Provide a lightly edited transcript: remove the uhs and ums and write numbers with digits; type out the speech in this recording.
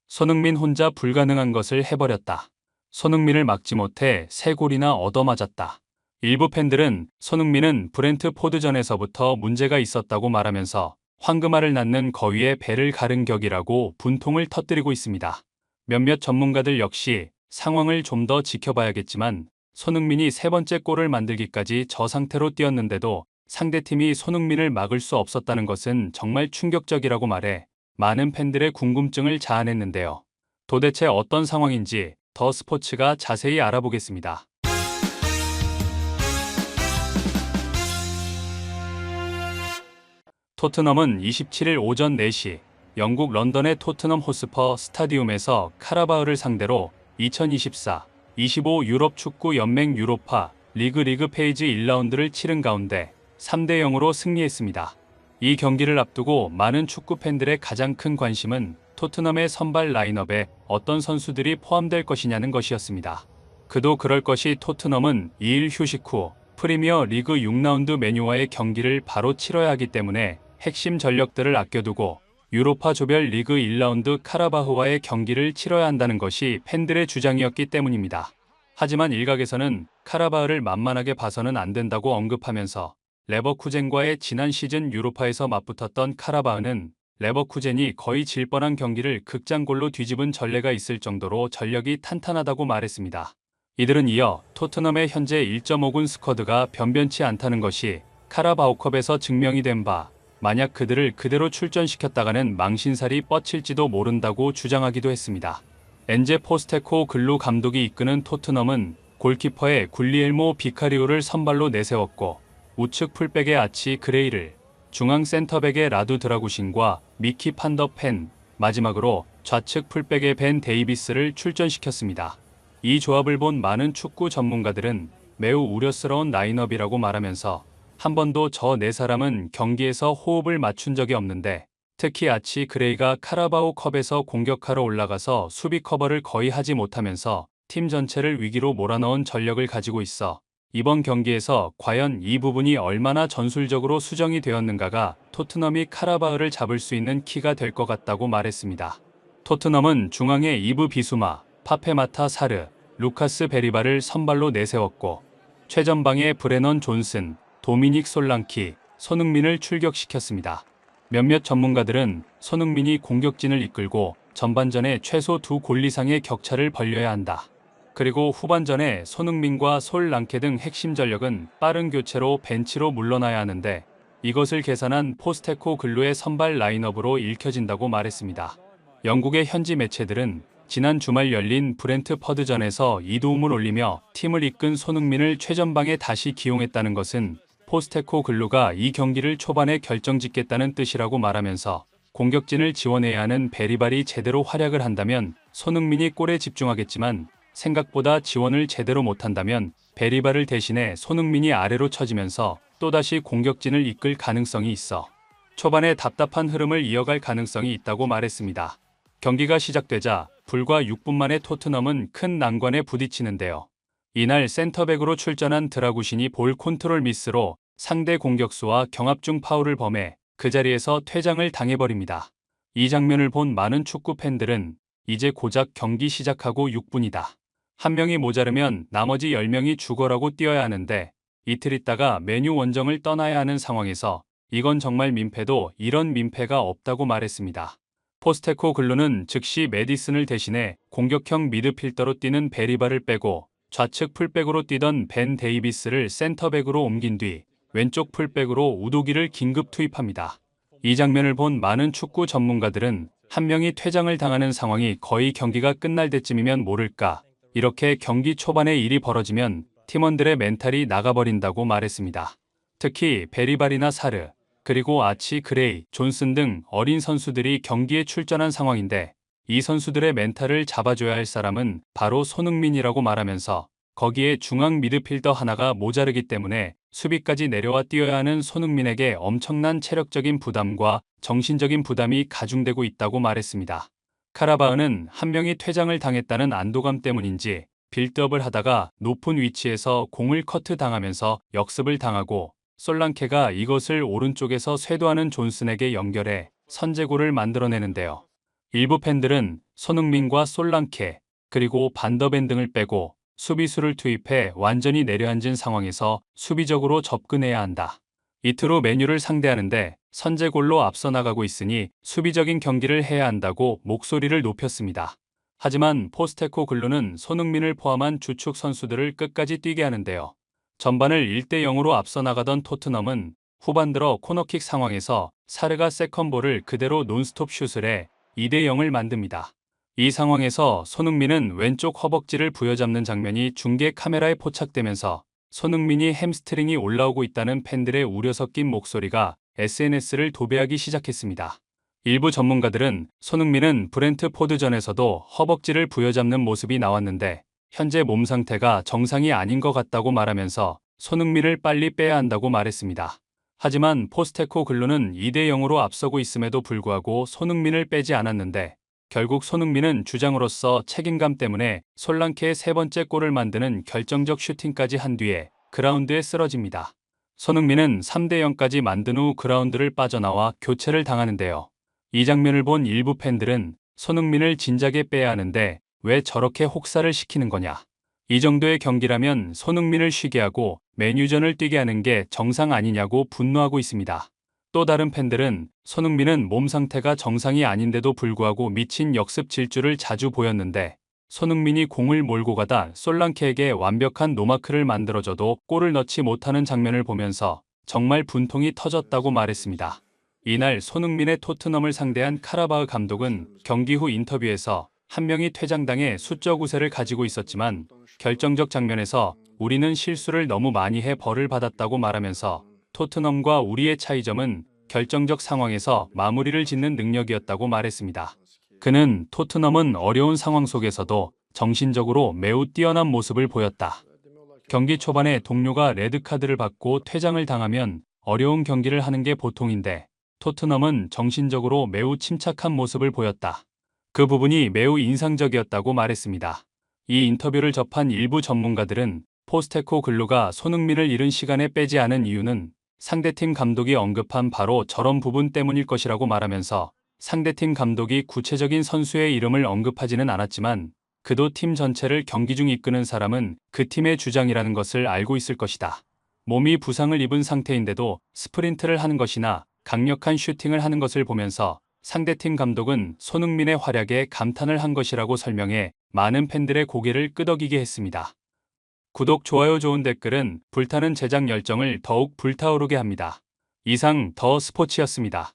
손흥민 혼자 불가능한 것을 해버렸다. 손흥민을 막지 못해 세 골이나 얻어맞았다. 일부 팬들은 손흥민은 브렌트포드전에서부터 문제가 있었다고 말하면서 황금알을 낳는 거위의 배를 가른 격이라고 분통을 터뜨리고 있습니다. 몇몇 전문가들 역시 상황을 좀 더 지켜봐야겠지만 손흥민이 세 번째 골을 만들기까지 저 상태로 뛰었는데도 상대팀이 손흥민을 막을 수 없었다는 것은 정말 충격적이라고 말해 많은 팬들의 궁금증을 자아냈는데요. 도대체 어떤 상황인지 더 스포츠가 자세히 알아보겠습니다. 토트넘은 27일 오전 4시 영국 런던의 토트넘 호스퍼 스타디움에서 카라바흐를 상대로 2024-25 유럽 축구 연맹 유로파 리그 페이지 1라운드를 치른 가운데 3대 0으로 승리했습니다. 이 경기를 앞두고 많은 축구 팬들의 가장 큰 관심은 토트넘의 선발 라인업에 어떤 선수들이 포함될 것이냐는 것이었습니다. 그도 그럴 것이 토트넘은 2일 휴식 후 프리미어 리그 6라운드 맨유와의 경기를 바로 치러야 하기 때문에 핵심 전력들을 아껴두고 유로파 조별 리그 1라운드 카라바흐와의 경기를 치러야 한다는 것이 팬들의 주장이었기 때문입니다. 하지만 일각에서는 카라바흐를 만만하게 봐서는 안 된다고 언급하면서 레버쿠젠과의 지난 시즌 유로파에서 맞붙었던 카라바흐는 레버쿠젠이 거의 질 뻔한 경기를 극장골로 뒤집은 전례가 있을 정도로 전력이 탄탄하다고 말했습니다. 이들은 이어 토트넘의 현재 1.5군 스쿼드가 변변치 않다는 것이 카라바오컵에서 증명이 된 바, 만약 그들을 그대로 출전시켰다가는 망신살이 뻗칠지도 모른다고 주장하기도 했습니다. 엔제 포스테코 글루 감독이 이끄는 토트넘은 골키퍼의 굴리엘모 비카리오를 선발로 내세웠고 우측 풀백의 아치 그레이를, 중앙 센터백의 라두 드라구신과 미키 판더 펜, 마지막으로 좌측 풀백의 벤 데이비스를 출전시켰습니다. 이 조합을 본 많은 축구 전문가들은 매우 우려스러운 라인업이라고 말하면서 한 번도 저 네 사람은 경기에서 호흡을 맞춘 적이 없는데 특히 아치 그레이가 카라바오 컵에서 공격하러 올라가서 수비 커버를 거의 하지 못하면서 팀 전체를 위기로 몰아넣은 전력을 가지고 있어 이번 경기에서 과연 이 부분이 얼마나 전술적으로 수정이 되었는가가 토트넘이 카라바흐를 잡을 수 있는 키가 될 것 같다고 말했습니다. 토트넘은 중앙에 이브 비수마, 파페마타 사르, 루카스 베리바를 선발로 내세웠고 최전방에 브레넌 존슨, 도미닉 솔랑키, 손흥민을 출격시켰습니다. 몇몇 전문가들은 손흥민이 공격진을 이끌고 전반전에 최소 2골 이상의 격차를 벌려야 한다. 그리고 후반전에 손흥민과 솔랑케 등 핵심 전력은 빠른 교체로 벤치로 물러나야 하는데 이것을 계산한 포스테코 글루의 선발 라인업으로 읽혀진다고 말했습니다. 영국의 현지 매체들은 지난 주말 열린 브렌트퍼드전에서 이도움을 올리며 팀을 이끈 손흥민을 최전방에 다시 기용했다는 것은 포스테코 글루가 이 경기를 초반에 결정짓겠다는 뜻이라고 말하면서 공격진을 지원해야 하는 베리발이 제대로 활약을 한다면 손흥민이 골에 집중하겠지만 생각보다 지원을 제대로 못한다면 베리발을 대신해 손흥민이 아래로 처지면서 또다시 공격진을 이끌 가능성이 있어 초반에 답답한 흐름을 이어갈 가능성이 있다고 말했습니다. 경기가 시작되자 불과 6분 만에 토트넘은 큰 난관에 부딪히는데요. 이날 센터백으로 출전한 드라구신이 볼 컨트롤 미스로 상대 공격수와 경합 중 파울을 범해 그 자리에서 퇴장을 당해버립니다. 이 장면을 본 많은 축구 팬들은 이제 고작 경기 시작하고 6분이다. 한 명이 모자르면 나머지 10명이 죽어라고 뛰어야 하는데 이틀 있다가 메뉴 원정을 떠나야 하는 상황에서 이건 정말 민폐도 이런 민폐가 없다고 말했습니다. 포스테코 글루는 즉시 메디슨을 대신해 공격형 미드필더로 뛰는 베리바를 빼고 좌측 풀백으로 뛰던 벤 데이비스를 센터백으로 옮긴 뒤 왼쪽 풀백으로 우도기를 긴급 투입합니다. 이 장면을 본 많은 축구 전문가들은 한 명이 퇴장을 당하는 상황이 거의 경기가 끝날 때쯤이면 모를까, 이렇게 경기 초반에 일이 벌어지면 팀원들의 멘탈이 나가버린다고 말했습니다. 특히 베리발이나 사르, 그리고 아치 그레이, 존슨 등 어린 선수들이 경기에 출전한 상황인데 이 선수들의 멘탈을 잡아줘야 할 사람은 바로 손흥민이라고 말하면서 거기에 중앙 미드필더 하나가 모자르기 때문에 수비까지 내려와 뛰어야 하는 손흥민에게 엄청난 체력적인 부담과 정신적인 부담이 가중되고 있다고 말했습니다. 카라바흐는 한 명이 퇴장을 당했다는 안도감 때문인지 빌드업을 하다가 높은 위치에서 공을 커트당하면서 역습을 당하고 솔랑케가 이것을 오른쪽에서 쇄도하는 존슨에게 연결해 선제골을 만들어내는데요. 일부 팬들은 손흥민과 솔랑케, 그리고 반더벤 등을 빼고 수비수를 투입해 완전히 내려앉은 상황에서 수비적으로 접근해야 한다. 이틀 후 맨유를 상대하는데 선제골로 앞서 나가고 있으니 수비적인 경기를 해야 한다고 목소리를 높였습니다. 하지만 포스테코글루는 손흥민을 포함한 주축 선수들을 끝까지 뛰게 하는데요. 전반을 1대 0으로 앞서 나가던 토트넘은 후반 들어 코너킥 상황에서 사르가 세컨볼을 그대로 논스톱 슛을 해 2대 0을 만듭니다. 이 상황에서 손흥민은 왼쪽 허벅지를 부여잡는 장면이 중계 카메라에 포착되면서 손흥민이 햄스트링이 올라오고 있다는 팬들의 우려 섞인 목소리가 SNS를 도배하기 시작했습니다. 일부 전문가들은 손흥민은 브렌트포드전에서도 허벅지를 부여잡는 모습이 나왔는데 현재 몸 상태가 정상이 아닌 것 같다고 말하면서 손흥민을 빨리 빼야 한다고 말했습니다. 하지만 포스테코글루는 2대 0으로 앞서고 있음에도 불구하고 손흥민을 빼지 않았는데 결국 손흥민은 주장으로서 책임감 때문에 솔랑케의 세 번째 골을 만드는 결정적 슈팅까지 한 뒤에 그라운드에 쓰러집니다. 손흥민은 3대 0까지 만든 후 그라운드를 빠져나와 교체를 당하는데요. 이 장면을 본 일부 팬들은 손흥민을 진작에 빼야 하는데 왜 저렇게 혹사를 시키는 거냐. 이 정도의 경기라면 손흥민을 쉬게 하고 맨유전을 뛰게 하는 게 정상 아니냐고 분노하고 있습니다. 또 다른 팬들은 손흥민은 몸 상태가 정상이 아닌데도 불구하고 미친 역습 질주를 자주 보였는데 손흥민이 공을 몰고 가다 솔랑케에게 완벽한 노마크를 만들어줘도 골을 넣지 못하는 장면을 보면서 정말 분통이 터졌다고 말했습니다. 이날 손흥민의 토트넘을 상대한 카라바흐 감독은 경기 후 인터뷰에서 한 명이 퇴장당해 수적 우세를 가지고 있었지만 결정적 장면에서 우리는 실수를 너무 많이 해 벌을 받았다고 말하면서 토트넘과 우리의 차이점은 결정적 상황에서 마무리를 짓는 능력이었다고 말했습니다. 그는 토트넘은 어려운 상황 속에서도 정신적으로 매우 뛰어난 모습을 보였다. 경기 초반에 동료가 레드카드를 받고 퇴장을 당하면 어려운 경기를 하는 게 보통인데 토트넘은 정신적으로 매우 침착한 모습을 보였다. 그 부분이 매우 인상적이었다고 말했습니다. 이 인터뷰를 접한 일부 전문가들은 포스테코글루가 손흥민을 이른 시간에 빼지 않은 이유는 상대팀 감독이 언급한 바로 저런 부분 때문일 것이라고 말하면서 상대팀 감독이 구체적인 선수의 이름을 언급하지는 않았지만 그도 팀 전체를 경기 중 이끄는 사람은 그 팀의 주장이라는 것을 알고 있을 것이다. 몸이 부상을 입은 상태인데도 스프린트를 하는 것이나 강력한 슈팅을 하는 것을 보면서 상대팀 감독은 손흥민의 활약에 감탄을 한 것이라고 설명해 많은 팬들의 고개를 끄덕이게 했습니다. 구독, 좋아요, 좋은 댓글은 불타는 제작 열정을 더욱 불타오르게 합니다. 이상 더 스포츠였습니다.